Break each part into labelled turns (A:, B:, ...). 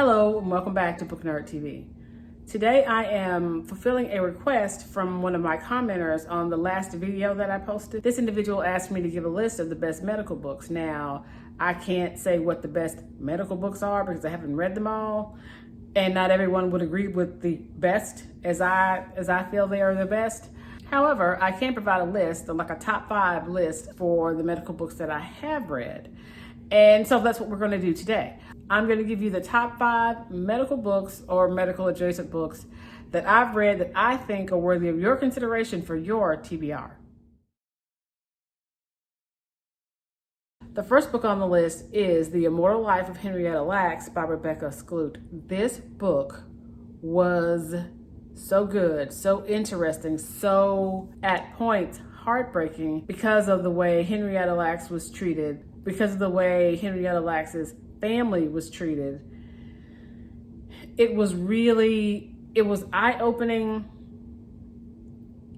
A: Hello and welcome back to Book Nerd TV. Today I am fulfilling a request from one of my commenters on the last video that I posted. This individual asked me to give a list of the best medical books. Now, I can't say what the best medical books are because I haven't read them all, and not everyone would agree with the best as I feel they are the best. However, I can provide a list, like a top 5 list for the medical books that I have read. And so that's what we're going to do today. I'm going to give you the top 5 medical books or medical adjacent books that I've read that I think are worthy of your consideration for your TBR. The first book on the list is The Immortal Life of Henrietta Lacks by Rebecca Skloot. This book was so good, so interesting, so at points heartbreaking because of the way Henrietta Lacks was treated, because of the way Henrietta Lacks's family was treated. It was eye-opening.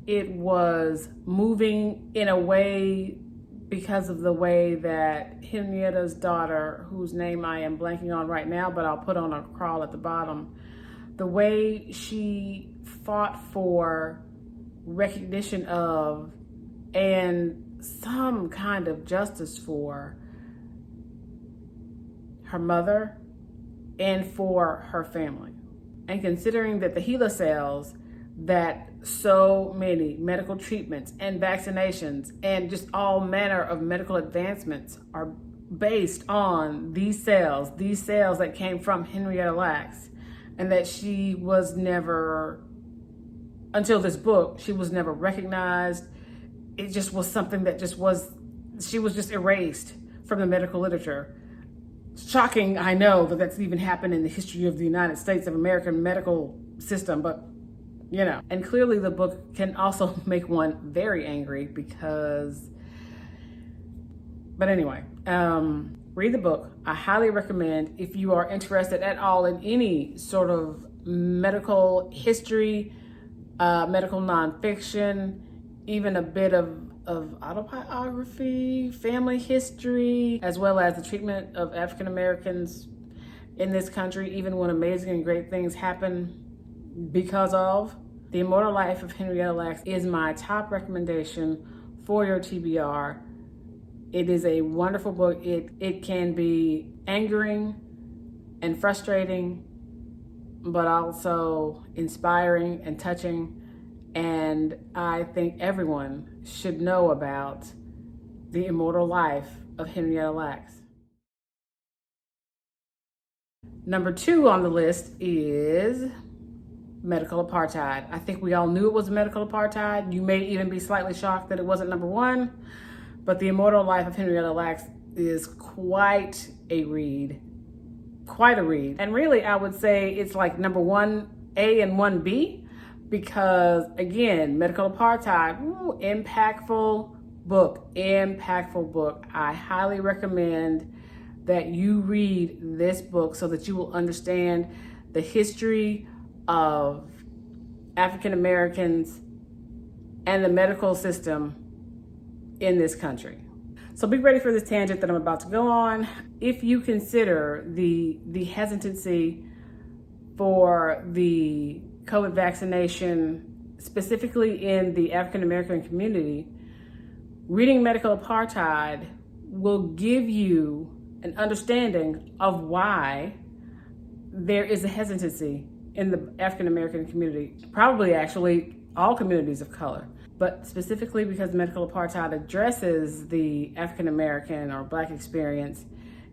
A: It was moving in a way because of the way that Henrietta's daughter, whose name I am blanking on right now, but I'll put on a crawl at the bottom, the way she fought for recognition of and some kind of justice for her mother and for her family. And considering that the HeLa cells, that so many medical treatments and vaccinations and just all manner of medical advancements are based on these cells that came from Henrietta Lacks, and that she was never, until this book, she was never recognized. It just was something that she was just erased from the medical literature. Shocking, I know, that that's even happened in the history of the United States of American medical system, but you know. And clearly the book can also make one very angry because, but anyway, read the book. I highly recommend if you are interested at all in any sort of medical history, medical nonfiction, even a bit of autobiography, family history, as well as the treatment of African Americans in this country, even when amazing and great things happen because of. The Immortal Life of Henrietta Lacks is my top recommendation for your TBR. It is a wonderful book. It can be angering and frustrating, but also inspiring and touching. And I think everyone should know about The Immortal Life of Henrietta Lacks. Number 2 on the list is Medical Apartheid. I think we all knew it was Medical Apartheid. You may even be slightly shocked that it wasn't number 1, but The Immortal Life of Henrietta Lacks is quite a read. Quite a read. And really, I would say it's like number 1A and 1B. Because again, Medical Apartheid, impactful book. I highly recommend that you read this book so that you will understand the history of African Americans and the medical system in this country. So be ready for this tangent that I'm about to go on. If you consider the hesitancy for the COVID vaccination, specifically in the African American community, reading Medical Apartheid will give you an understanding of why there is a hesitancy in the African American community, probably actually all communities of color, but specifically because Medical Apartheid addresses the African American or Black experience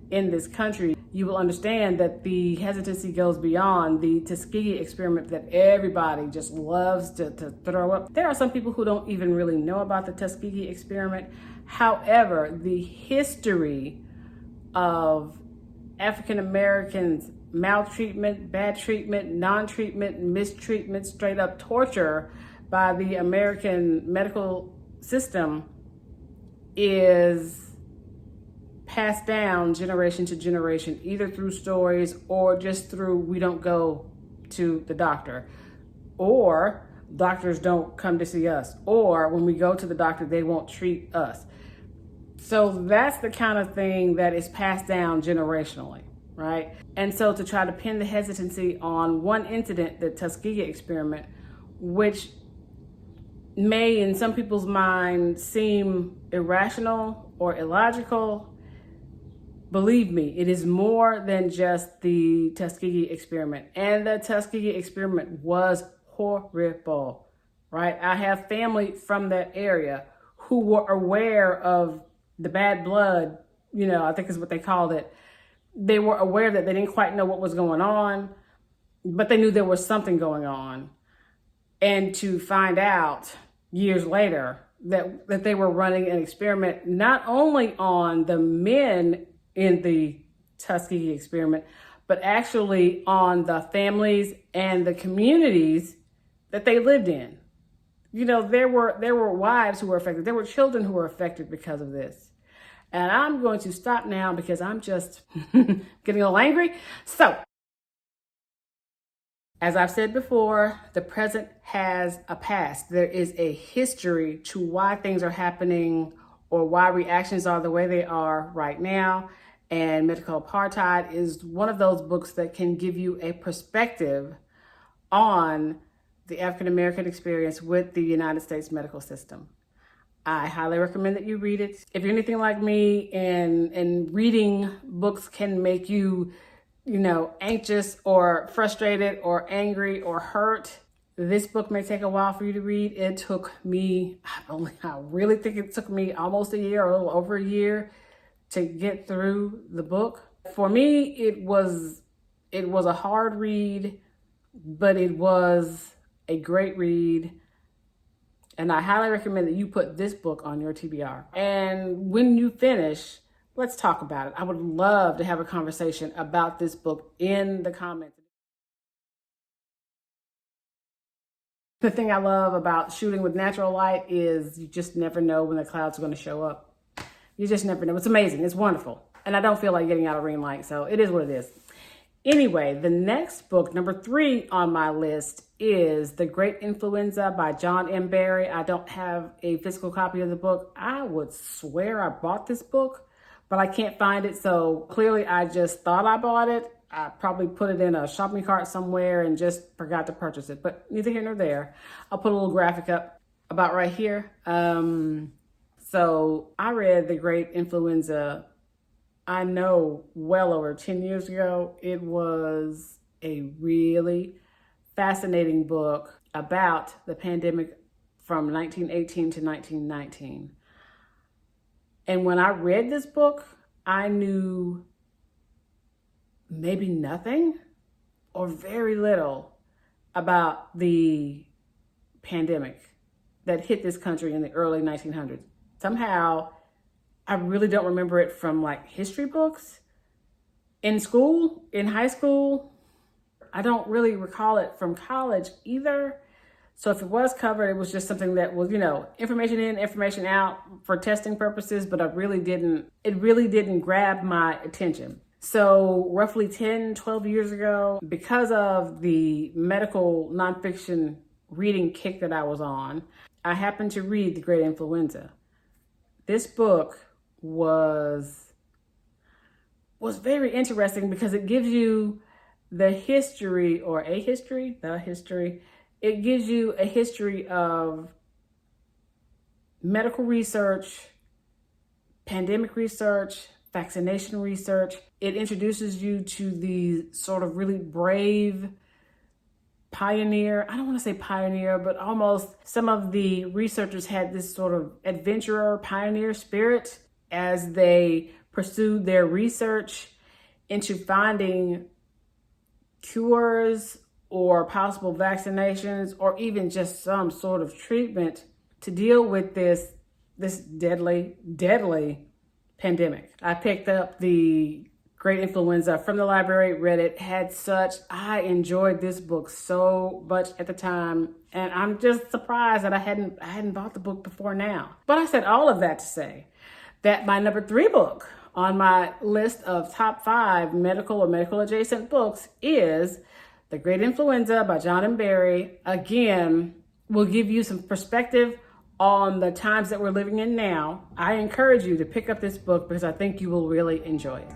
A: in this country. You will understand that the hesitancy goes beyond the Tuskegee experiment that everybody just loves to throw up. There are some people who don't even really know about the Tuskegee experiment. However, the history of African Americans' maltreatment, bad treatment, non-treatment, mistreatment, straight up torture by the American medical system is passed down generation to generation, either through stories or just through we don't go to the doctor, or doctors don't come to see us, or when we go to the doctor, they won't treat us. So that's the kind of thing that is passed down generationally, right? And so to try to pin the hesitancy on one incident, the Tuskegee experiment, which may in some people's mind seem irrational or illogical, believe me, it is more than just the Tuskegee experiment. And the Tuskegee experiment was horrible, right? I have family from that area who were aware of the bad blood, I think is what they called it. They were aware that they didn't quite know what was going on, but they knew there was something going on. And to find out years later that they were running an experiment not only on the men in the Tuskegee experiment, but actually on the families and the communities that they lived in. There were wives who were affected. There were children who were affected because of this. And I'm going to stop now because I'm just getting a little angry. So, as I've said before, the present has a past. There is a history to why things are happening or why reactions are the way they are right now. And Medical Apartheid is one of those books that can give you a perspective on the African American experience with the United States medical system. I highly recommend that you read it. If you're anything like me and reading books can make you, anxious or frustrated or angry or hurt, this book may take a while for you to read. It took me, I really think it took me almost a year or a little over a year to get through the book. For me, it was a hard read, but it was a great read. And I highly recommend that you put this book on your TBR. And when you finish, let's talk about it. I would love to have a conversation about this book in the comments. The thing I love about shooting with natural light is you just never know when the clouds are going to show up. You just never know. It's amazing. It's wonderful. And I don't feel like getting out of ring light, so it is what it is. Anyway, the next book, number 3 on my list, is The Great Influenza by John M. Barry. I don't have a physical copy of the book. I would swear I bought this book, but I can't find it. So clearly I just thought I bought it. I probably put it in a shopping cart somewhere and just forgot to purchase it, but neither here nor there. I'll put a little graphic up about right here. So I read The Great Influenza, I know, well over 10 years ago. It was a really fascinating book about the pandemic from 1918 to 1919. And when I read this book, I knew maybe nothing or very little about the pandemic that hit this country in the early 1900s. Somehow, I really don't remember it from like history books in school, in high school. I don't really recall it from college either. So if it was covered, it was just something that was, information in, information out for testing purposes, but it really didn't grab my attention. So roughly 10, 12 years ago, because of the medical nonfiction reading kick that I was on, I happened to read The Great Influenza. This book was very interesting because it gives you the history. It gives you a history of medical research, pandemic research, vaccination research. It introduces you to the sort of really brave pioneer. I don't want to say pioneer, but almost some of the researchers had this sort of adventurer, pioneer spirit as they pursued their research into finding cures or possible vaccinations or even just some sort of treatment to deal with this deadly pandemic. I picked up The Great Influenza from the library, read it, I enjoyed this book so much at the time, and I'm just surprised that I hadn't bought the book before now. But I said all of that to say that my number 3 book on my list of top 5 medical or medical adjacent books is The Great Influenza by John M. Barry. Again, will give you some perspective on the times that we're living in now. I encourage you to pick up this book because I think you will really enjoy it.